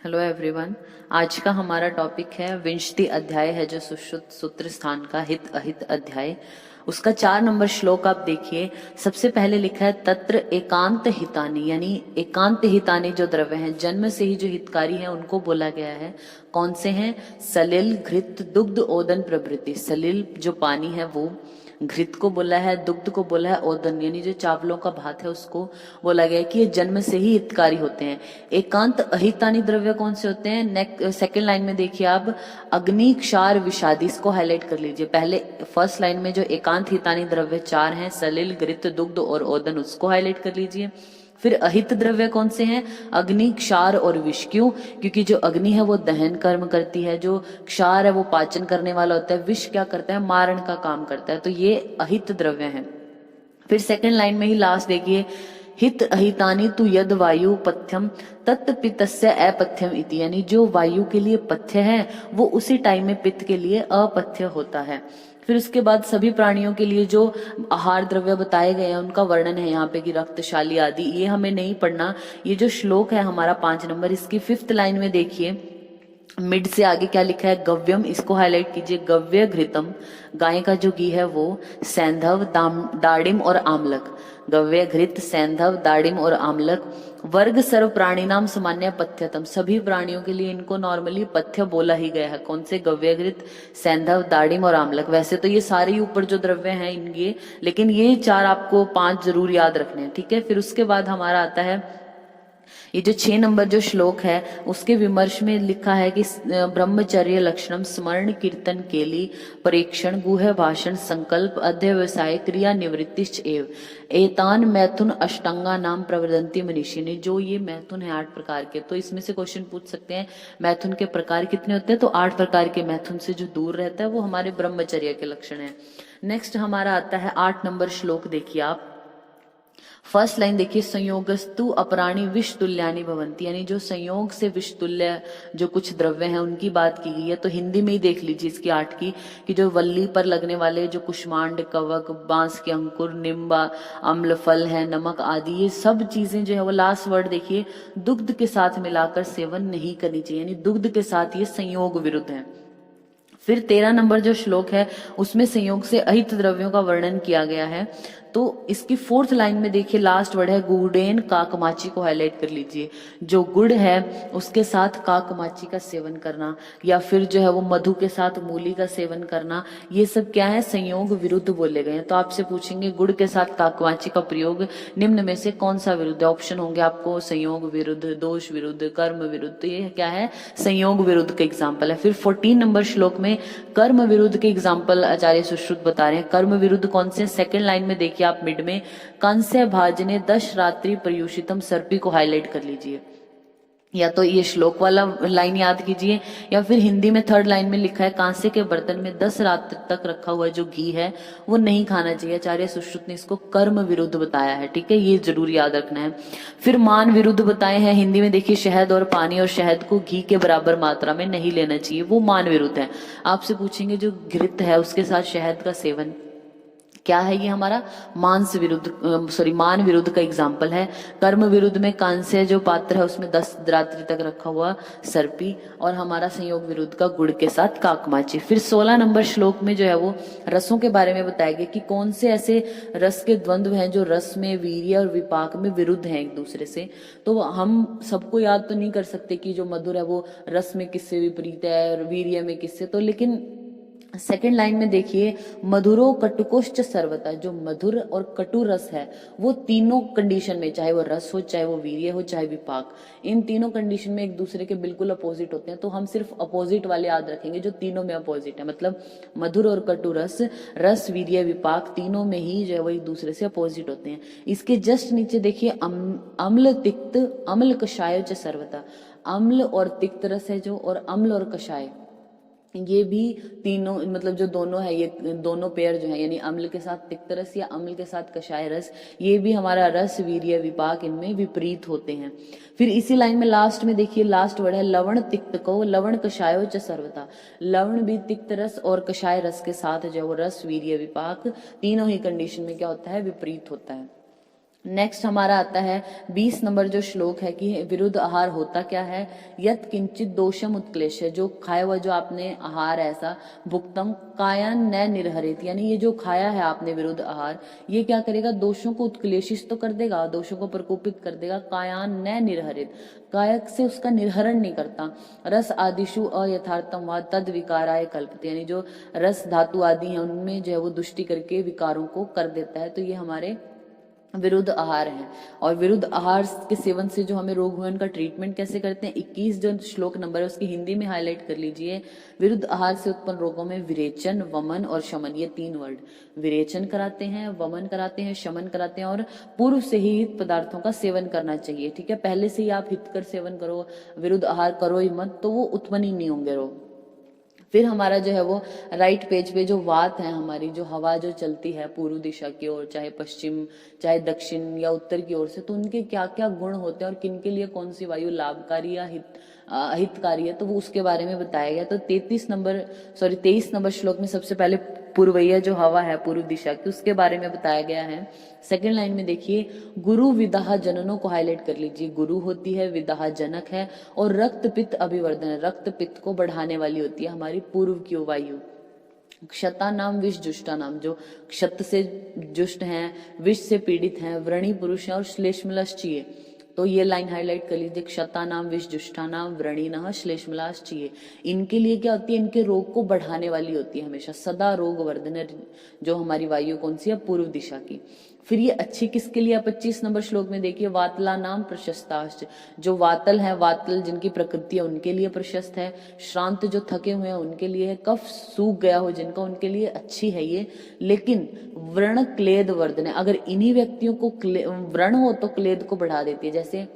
Hello everyone. आज का हमारा टॉपिक है विंशति अध्याय है जो सुश्रुत सूत्र स्थान का हित अहित अध्याय। उसका 4 नंबर श्लोक आप देखिए। सबसे पहले लिखा है तत्र एकांत हितानि, यानी एकांत हितानि जो द्रव्य हैं जन्म से ही जो हितकारी हैं उनको बोला गया है। कौन से हैं? सलिल, घृत, दुग्ध, ओदन प्रभृति। सलिल जो पानी है वो, घृत को बोला है, दुग्ध को बोला है, ओदन यानी जो चावलों का भात है उसको बोला गया है कि ये जन्म से ही हितकारी होते हैं। एकांत अहितानि द्रव्य कौन से होते हैं? सेकंड लाइन में देखिए आप, अग्नि, क्षार, विषादी, इसको हाईलाइट कर लीजिए। पहले फर्स्ट लाइन में जो एकांत हितानि द्रव्य 4 हैं, सलिल, घृत, दुग्ध और ओदन, उसको हाईलाइट कर लीजिए। फिर अहित द्रव्य कौन से हैं? अग्नि, क्षार और विष। क्यों? क्योंकि जो अग्नि है वो दहन कर्म करती है, जो क्षार है वो पाचन करने वाला होता है, विष क्या करता है? मारण का काम करता है। तो ये अहित द्रव्य हैं। फिर सेकंड लाइन में ही लास्ट देखिए, हित अहितानि तु यद वायु पथ्यम तत् पित्तस्य अपथ्यम इति, यानी जो वायु के लिए पथ्य है वो उसी टाइम में पित्त के लिए अपथ्य होता है। फिर उसके बाद सभी प्राणियों के लिए जो आहार द्रव्य बताए गए हैं उनका वर्णन है यहाँ पे कि रक्तशाली आदि, ये हमें नहीं पढ़ना। ये जो श्लोक है हमारा 5 नंबर, इसकी 5th लाइन में देखिए, मिड से आगे क्या लिखा है? गव्यम, इसको हाईलाइट कीजिए। गव्य घृतम, गाय का जो घी है वो, सैंधव, दाड़िम और आमलक। गव्य, घृत, सैंधव, दाड़िम और आमलक। वर्ग सर्व प्राणी नाम सामान्य पथ्यतम, सभी प्राणियों के लिए इनको नॉर्मली पथ्य बोला ही गया है। कौन से? गव्य, घृत, सैंधव, दाड़िम और आमलक। वैसे तो ये सारे ही ऊपर जो द्रव्य हैं इनके, लेकिन ये 4 आपको 5 जरूर याद रखने हैं, ठीक है। फिर उसके बाद हमारा आता है ये जो 6 नंबर जो श्लोक है उसके विमर्श में लिखा है कि ब्रह्मचर्य लक्षणम स्मरण कीर्तन केली परीक्षण गुह भाषण संकल्प अध्यवसाय क्रिया निवृत्तिश्च एव एतान मैथुन अष्टांगा नाम प्रवदंती मनीषी ने। जो ये मैथुन है 8 प्रकार के, तो इसमें से क्वेश्चन पूछ सकते हैं मैथुन के प्रकार कितने होते हैं? तो 8 प्रकार के मैथुन से जो दूर रहता है वो हमारे ब्रह्मचर्य के लक्षण है। नेक्स्ट हमारा आता है 8 नंबर श्लोक, देखिए आप फर्स्ट लाइन देखिए, संयोगस्तु अपराणी विष तुल्यानि भवंती, यानी जो संयोग से विष तुल्य जो कुछ द्रव्य हैं उनकी बात की गई है। तो हिंदी में ही देख लीजिए इसकी 8 की, कि जो वल्ली पर लगने वाले जो कुष्मांड, कवक, बांस के अंकुर, निम्बा, अम्ल फल है, नमक आदि, ये सब चीजें जो है वो लास्ट वर्ड देखिए, दुग्ध के साथ मिलाकर सेवन नहीं करनी चाहिए, यानी दुग्ध के साथ ये संयोग विरुद्ध है। फिर 13 नंबर जो श्लोक है उसमें संयोग से अहित द्रव्यों का वर्णन किया गया है। तो इसकी 4th लाइन में देखिए लास्ट वर्ड है गुड़ेन काकमाची, को हाईलाइट कर लीजिए। जो गुड़ है उसके साथ काकमाची का सेवन करना, या फिर जो है वो मधु के साथ मूली का सेवन करना, ये सब क्या है? संयोग विरुद्ध बोले गए हैं। तो आपसे पूछेंगे गुड़ के साथ काकमाची का प्रयोग निम्न में से कौन सा विरुद्ध है? ऑप्शन होंगे आपको संयोग विरुद्ध, दोष विरुद्ध, कर्म विरुद्ध। तो ये क्या है? संयोग विरुद्ध का एग्जाम्पल है। फिर 14 नंबर श्लोक में कर्म विरुद्ध के एग्जाम्पल आचार्य सुश्रुत बता रहे हैं। कर्म विरुद्ध कौन से? सेकंड लाइन में देखिए आप मिड में, कंस्य भाजने 10 रात्रि प्रयुषितम सर्पी, को हाईलाइट कर लीजिए। या तो ये श्लोक वाला लाइन याद कीजिए, या फिर हिंदी में 3rd लाइन में लिखा है कांसे के बर्तन में 10 रात तक रखा हुआ जो घी है वो नहीं खाना चाहिए। आचार्य सुश्रुत ने इसको कर्म विरुद्ध बताया है, ठीक है, ये जरूर याद रखना है। फिर मान विरुद्ध बताए हैं हिंदी में, देखिए शहद और पानी और शहद को घी के बराबर मात्रा में नहीं लेना चाहिए, वो मान विरुद्ध है। आपसे पूछेंगे जो घृत है उसके साथ शहद का सेवन, क्या है? ये हमारा मांस विरुद्ध मान विरुद्ध का एग्जाम्पल है। कर्म विरुद्ध में कांस्य जो पात्र है उसमें 10 रात्रि तक रखा हुआ सर्पी, और हमारा संयोग विरुद्ध का गुड़ के साथ काकमाची। फिर 16 नंबर श्लोक में जो है वो रसों के बारे में बताया गया कि कौन से ऐसे रस के द्वंद्व हैं जो रस में, वीर्य और विपाक में विरुद्ध हैं एक दूसरे से। तो हम सबको याद तो नहीं कर सकते कि जो मधुर है वो रस में किससे विपरीत है और वीर्य में किससे, तो लेकिन सेकेंड लाइन में देखिए, मधुरो कटुकोश्च सर्वता, जो मधुर और कटु रस है वो तीनों कंडीशन में, चाहे वो रस हो, चाहे वो वीर्य हो, चाहे विपाक, इन तीनों कंडीशन में एक दूसरे के बिल्कुल अपोजिट होते हैं। तो हम सिर्फ अपोजिट वाले याद रखेंगे जो तीनों में अपोजिट है, मतलब मधुर और कटु रस, रस, वीर्य, विपाक, तीनों में ही जो है वो एक दूसरे से अपोजिट होते हैं। इसके जस्ट नीचे देखिए अम्ल तिक्त अम्ल कषाय च सर्वता, अम्ल और तिक्त रस है जो, और अम्ल और कषाय, ये भी तीनों, मतलब जो दोनों है, ये दोनों पेयर जो है, यानी अम्ल के साथ तिक्त रस या अम्ल के साथ कषाय रस, ये भी हमारा रस, वीर्य, विपाक इनमें विपरीत होते हैं। फिर इसी लाइन में लास्ट में देखिए लास्ट वर्ड है लवण तिक्त को लवण कषायो च सर्वता, लवण भी तिक्त रस और कषाय रस के साथ जो वो रस, वीर्य, विपाक तीनों ही कंडीशन में क्या होता है? विपरीत होता है। नेक्स्ट हमारा आता है 20 नंबर जो श्लोक है कि विरुद्ध आहार होता क्या है। यत किंचित दोषम उत्क्लेश है, जो खाया हुआ जो आपने आहार ऐसा भुक्तम कायन न निर्हरित, यानी ये जो खाया है आपने विरुद्ध आहार, ये क्या करेगा, दोषों को उत्क्लेशित तो कर देगा, दोषों को प्रकोपित कर देगा, कायान न निर्हरित, कायक से उसका निर्हरण नहीं करता। रस आदिशु अयथार्थम व तद विकाराय कल्पते, यानी जो रस धातु आदि है उनमें जो है वो दुष्टि करके विकारों को कर देता है। तो ये हमारे विरुद्ध आहार है। और विरुद्ध आहार के सेवन से जो हमें रोग हुए उनका ट्रीटमेंट कैसे करते हैं, 21 जो श्लोक नंबर है उसकी हिंदी में हाईलाइट कर लीजिए। विरुद्ध आहार से उत्पन्न रोगों में विरेचन, वमन और शमन, ये 3 वर्ड, विरेचन कराते हैं, वमन कराते हैं, शमन कराते हैं, और पूर्व से ही हित पदार्थों का सेवन करना चाहिए। ठीक है, पहले से ही आप हितकर सेवन करो, विरुद्ध आहार करो ही मत, तो वो उत्पन्न ही नहीं होंगे रोग। फिर हमारा जो है वो राइट पेज पे जो वात है, हमारी जो हवा जो चलती है पूर्व दिशा की ओर, चाहे पश्चिम चाहे दक्षिण या उत्तर की ओर से, तो उनके क्या क्या गुण होते हैं और किन के लिए कौन सी वायु लाभकारी या हितकारी है, तो वो उसके बारे में बताया गया। तो 23 नंबर श्लोक में सबसे पहले पूर्वैया जो हवा है पूर्व दिशा की, उसके बारे में बताया गया है। सेकंड लाइन में देखिए, गुरु विदाह जननों को हाईलाइट कर लीजिए। गुरु होती है, विदाह जनक है, और रक्त पित्त अभिवर्धन, रक्त पित्त को बढ़ाने वाली होती है हमारी पूर्व की वायु। क्षता नाम विष जुष्टा नाम, जो क्षत से जुष्ट हैं, विष से पीड़ित हैं, व्रणी पुरुष हैं और श्लेष्मलश्चिये, तो ये लाइन हाईलाइट कर लीजिए। क्षता नाम विष जुष्टा नाम व्रणी न श्लेष्मलाश्चिये, इनके लिए क्या होती है, इनके रोग को बढ़ाने वाली होती है हमेशा, सदा रोग वर्धन जो हमारी वायु कौन सी है, पूर्व दिशा की। फिर ये अच्छी किसके लिए, 25 नंबर श्लोक में देखिए, वातला नाम प्रशस्ताश्च, जो वातल है, वातल जिनकी प्रकृति है उनके लिए प्रशस्त है। श्रांत जो थके हुए हैं उनके लिए है। कफ सूख गया हो जिनका, उनके लिए अच्छी है ये। लेकिन व्रण क्लेद वर्धन है, अगर इन्हीं व्यक्तियों को व्रण हो तो क्लेद को बढ़ा देती है। जैसे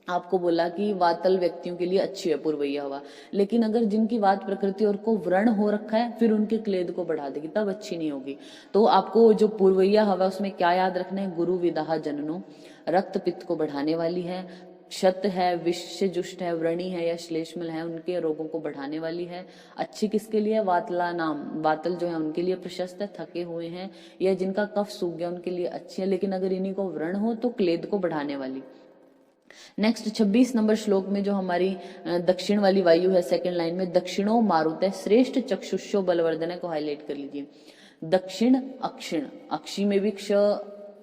आपको बोला कि वातल व्यक्तियों के लिए अच्छी है पूर्वैया हवा, लेकिन अगर जिनकी वात प्रकृति और को व्रण हो रखा है, फिर उनके क्लेद को बढ़ा देगी, तब अच्छी नहीं होगी। तो आपको जो पूर्वैया हवा उसमें क्या याद रखना है, गुरु विदाह जननो, रक्त पित्त को बढ़ाने वाली है, क्षत है, विष से जुष्ट है, व्रणी है या श्लेष्मल है, उनके रोगों को बढ़ाने वाली है। अच्छी किसके लिए, वातला नाम, वातल जो है उनके लिए प्रशस्त है, थके हुए हैं या जिनका कफ सूख गया उनके लिए अच्छी है, लेकिन अगर इन्हीं को व्रण हो तो क्लेद को बढ़ाने वाली। नेक्स्ट 26 नंबर श्लोक में जो हमारी दक्षिण वाली वायु है, सेकंड लाइन में, दक्षिणो मारुत है श्रेष्ठ चक्षुष्यो बलवर्धन को हाईलाइट कर लीजिए। दक्षिण अक्षिण, अक्षी में भी क्ष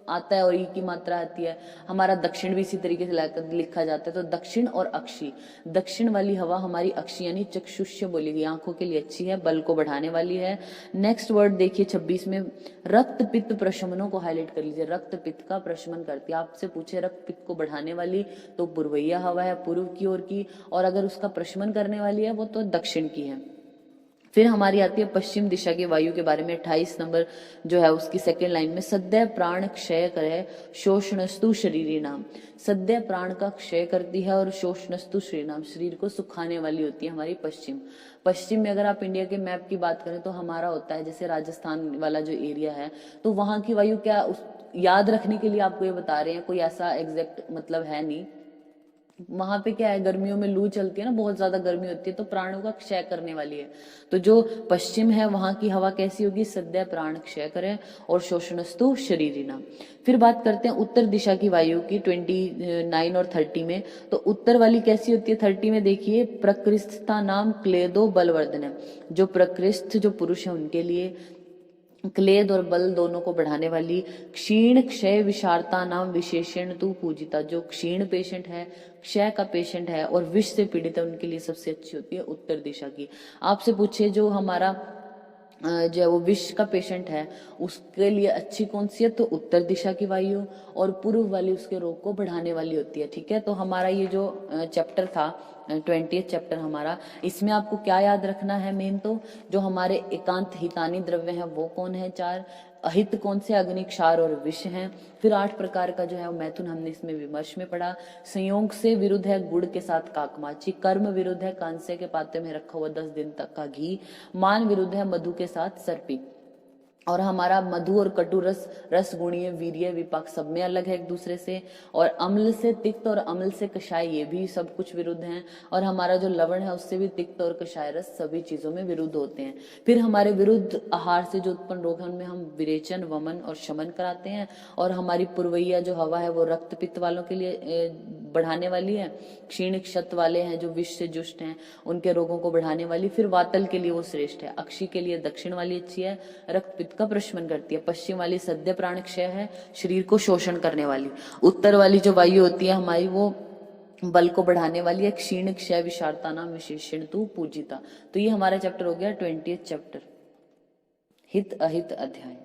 आता है और ई की मात्रा आती है, हमारा दक्षिण भी इसी तरीके से लिखा जाता है। तो दक्षिण और अक्षी, दक्षिण वाली हवा हमारी अक्षी यानी चक्षुष्य बोलेगी, आंखों के लिए अच्छी है, बल को बढ़ाने वाली है। नेक्स्ट वर्ड देखिए 26 में, रक्त पित्त प्रशमनों को हाईलाइट कर लीजिए। रक्त पित्त का प्रशमन करती है, आपसे पूछे रक्त पित्त को बढ़ाने वाली तो पूर्वैया हवा है पूर्व की ओर की, और अगर उसका प्रशमन करने वाली है वो तो दक्षिण की है। फिर हमारी आती है पश्चिम दिशा की वायु के बारे में, 28 नंबर जो है उसकी सेकेंड लाइन में, सद्य प्राण क्षय करे शोषणस्तु शरीरी नाम, सद्य प्राण का क्षय करती है और शोषणस्तु शरीर नाम, शरीर को सुखाने वाली होती है हमारी पश्चिम। पश्चिम में अगर आप इंडिया के मैप की बात करें तो हमारा होता है जैसे राजस्थान वाला जो एरिया है, तो वहां की वायु क्या याद रखने के लिए आपको ये बता रहे हैं, कोई ऐसा एग्जैक्ट मतलब है नहीं। वहां पे क्या है, गर्मियों में लू चलती है ना, बहुत ज्यादा गर्मी होती है, तो प्राणों का क्षय करने वाली है। तो जो पश्चिम है वहां की हवा कैसी होगी, सद्य प्राण क्षय करे और शोषणस्तु शरीरिना। फिर बात करते हैं उत्तर दिशा की वायु की 29 और 30 में। तो उत्तर वाली कैसी होती है, 30 में देखिए, प्रकृष्ठता नाम क्लेदो बलवर्धन है, जो प्रकृष्ठ जो पुरुष है उनके लिए क्लेद और बल दोनों को बढ़ाने वाली। क्षीण क्षय विषारता नाम विशेषण तू पूजिता, जो क्षीण पेशेंट है, क्षय का पेशेंट है और विष से पीड़ित है, उनके लिए सबसे अच्छी होती है उत्तर दिशा की। आपसे पूछे जो हमारा जो है वो विष का पेशेंट है उसके लिए अच्छी कौन सी है, तो उत्तर दिशा की वायु, और पूर्व वाली उसके रोग को बढ़ाने वाली होती है। ठीक है, तो हमारा ये जो चैप्टर था 20th चैप्टर हमारा, इसमें आपको क्या याद रखना है, मेन तो जो हमारे एकांत हितानी द्रव्य हैं वो कौन है, 4, अहित कौन से, अग्नि क्षार और विष हैं। फिर 8 प्रकार का जो है मैथुन हमने इसमें विमर्श में पढ़ा। संयोग से विरुद्ध है गुड़ के साथ काकमाची, कर्म विरुद्ध है कांसे के पात्र में रखा हुआ 10 दिन तक का घी, मान विरुद्ध है मधु के साथ सर्पी, और हमारा मधु और कटु रस, रस गुणीय वीर्य विपाक सब में अलग है एक दूसरे से। और अम्ल से तिक्त और अम्ल से कषाय ये भी सब कुछ विरुद्ध हैं। और हमारा जो लवण है उससे भी तिक्त और कषाय रस सभी चीजों में विरुद्ध होते हैं। फिर हमारे विरुद्ध आहार से जो उत्पन्न रोग है उनमें हम विरेचन, वमन और शमन कराते हैं। और हमारी पुरवैया जो हवा है वो रक्त पित्त वालों के लिए बढ़ाने वाली है। क्षीण क्षत वाले हैं जो विष से जुष्ट हैं उनके रोगों को बढ़ाने वाली। फिर वातल के लिए वो श्रेष्ठ है। अक्षी के लिए दक्षिण वाली अच्छी है, रक्त पित्त का प्रशमन करती है। पश्चिम वाली सद्य प्राण क्षय है, शरीर को शोषण करने वाली। उत्तर वाली जो वायु होती है हमारी वो बल को बढ़ाने वाली है। क्षीण क्षय विशारता नाम विशेषण तू पूजिता। तो ये हमारा चैप्टर हो गया 20th चैप्टर, हित अहित अध्याय।